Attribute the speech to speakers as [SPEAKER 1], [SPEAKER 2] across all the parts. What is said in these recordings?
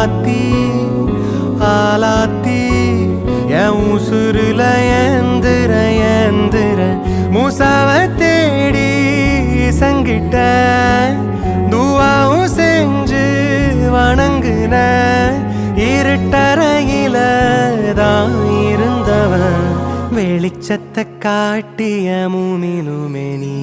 [SPEAKER 1] ஆலாத்தி ஆலாத்தி என் உசுருல ஏந்திர ஏந்திர மூசாவ தேடி சங்கிட்ட துவாவும் செஞ்சு வணங்குன இருட்டறையில தான் இருந்தவன் வெளிச்சத்தை காட்டிய மூமினுமே நீ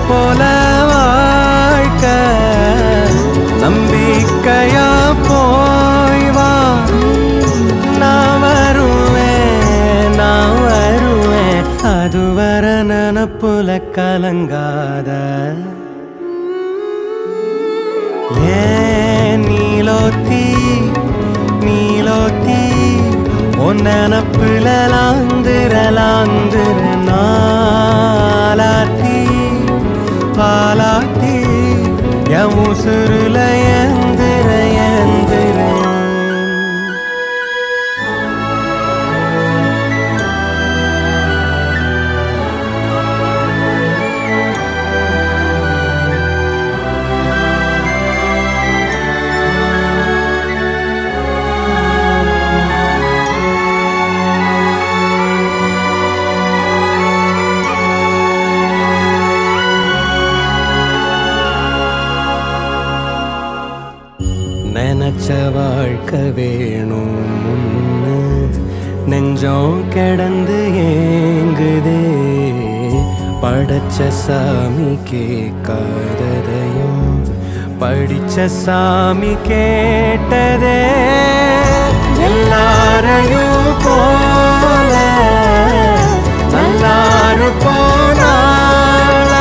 [SPEAKER 1] போல வாழ்க்க நம்பிக்கையா போய் வா நான் வருவேன் அதுவர நினப்புல கலங்காத ஏன் நீலோத்தி நீலோத்தி உன் நினப்புல லாந்திர நாலாத்தி பாலாத்தி என் உசுருல ஏந்திர ஏந்திர நினைச்ச வாழ்க்கை வேணும் முன்னு நெஞ்சம் கிடந்து ஏங்குதே படைச்ச சாமி கேட்காததையும் படிச்ச சாமி கேட்டதே எல்லாரையும் போல நல்லாரு போனால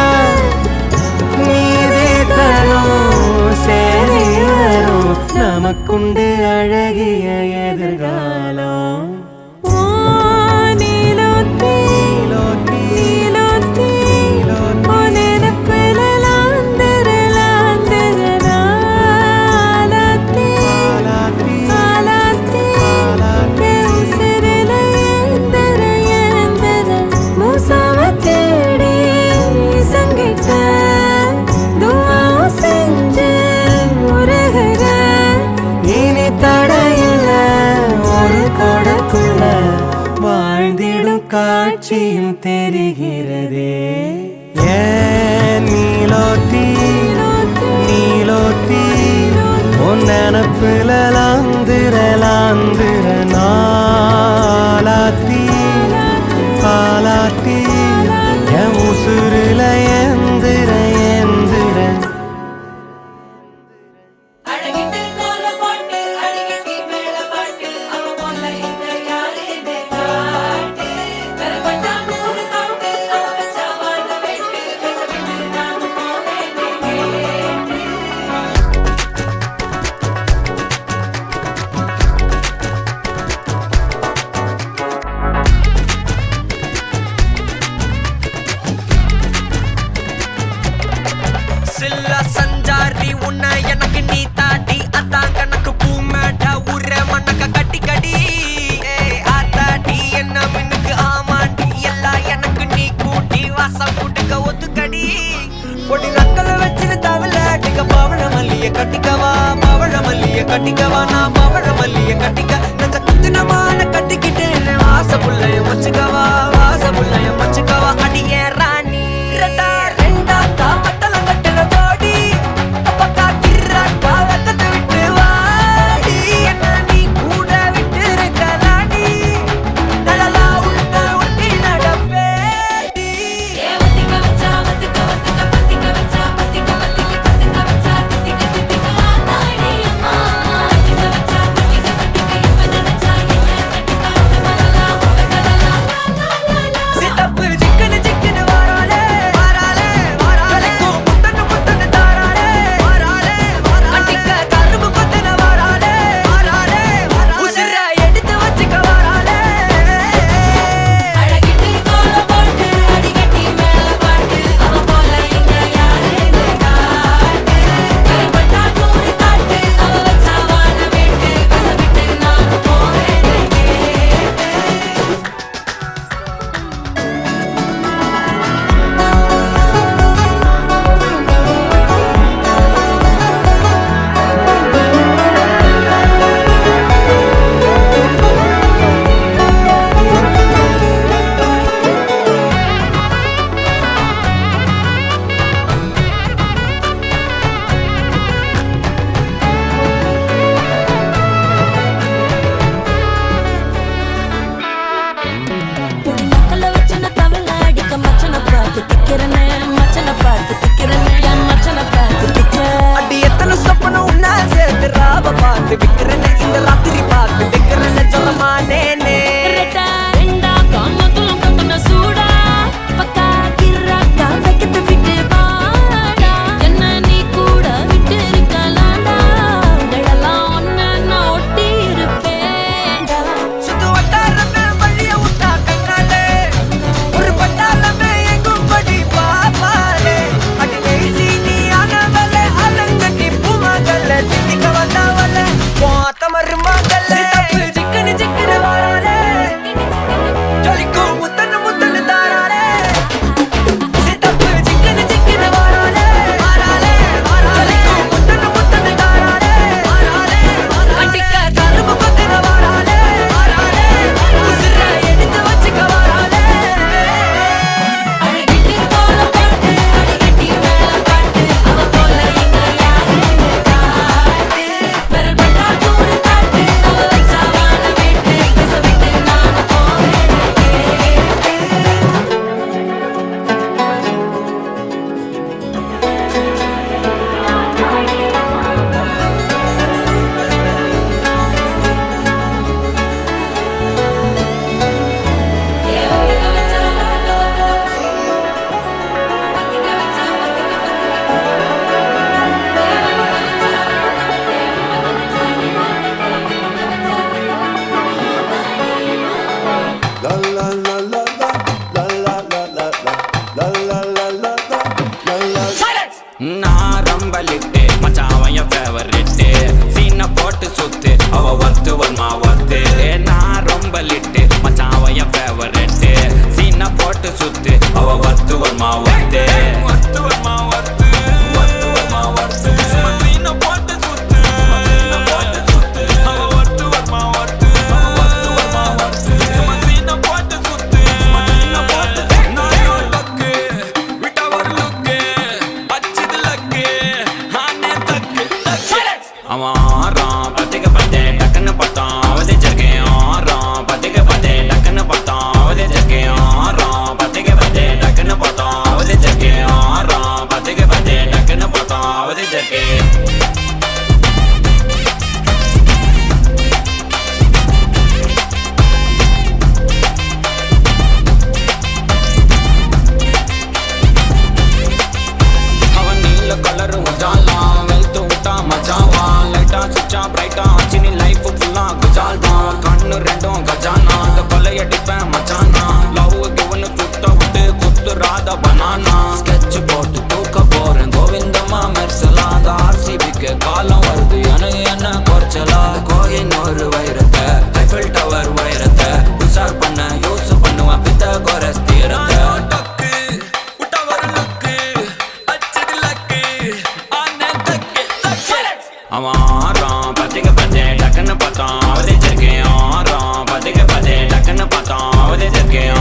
[SPEAKER 1] நீதி தரும் சரி வரும் நமக்குண்டு அழகிய எதிர்காலம் வாழ்ந்திடும் காட்சியும் தெரிகிறதே ஏன் நீலோத்தி நீலோத்தி உன் நினப்புல லாந்திர நாலாத்தி பாலாத்தி என் உசுருல ஏந்திர ஏந்திர
[SPEAKER 2] சஞ்சாரி உன்னை எனக்கு நீ தாட்டி அதான் கணக்கு பூ மேட்ட உர மண்ணக்க கட்டி கடி ஆத்தாட்டி என்ன மின்னுக்கு ஆமாண்டி எல்லாம் எனக்கு நீ கூட்டி வாசம் கூட்டுக்க ஒத்துக்கடி பொடி நக்கலை வச்சிரு தவள அடிக்க பவழ மல்லிய கட்டிக்கவா நான் பவழ மல்லிய கட்டிக்க நெஞ்ச குத்தினமான கட்டிக்கிட்டேன் வாச புள்ளைய வச்சுக்கவா அடியே ராணி ரெண்டா மட்டல கட்டுற போடி அப்பக்கா கிர்ற
[SPEAKER 3] அவன் நீல கலர் மஜாலாம் வெல்த் விட்டா மஜாவா லைட்டா சுச்சா பிரைட்டா ஆச்சு நீ லைஃப் ஃபுல்லா குஜால் தான் கண்ணு ரெண்டும் கஜானா அந்த கொலையடிப்பேன் மச்சானா லவ் கிவனு சுட்ட விட்டு குத்துறாத பனானா ஸ்கெட்ச் போட்டு தூக்க போறேன் கோவிந்தம்மா மெர்சலாத ஆர்சிபிக்கு காலம் வருது எனக்கு என்ன குறைச்சலா கோயின் ஒரு வைரத்தை ஐஃபில் டவர் வைரத்தை உஷார் பண்ண யூஸ் பண்ணுவேன் பித்த கோரஸ் தீரத்தை அவன் ஆறான் பத்திக்க பத்தே டக்குன்னு பார்த்தான் அவதே இருக்கேன் ஆறான் பத்திக்க பத்தே டக்குன்னு பார்த்தான் அவதே இருக்கேன்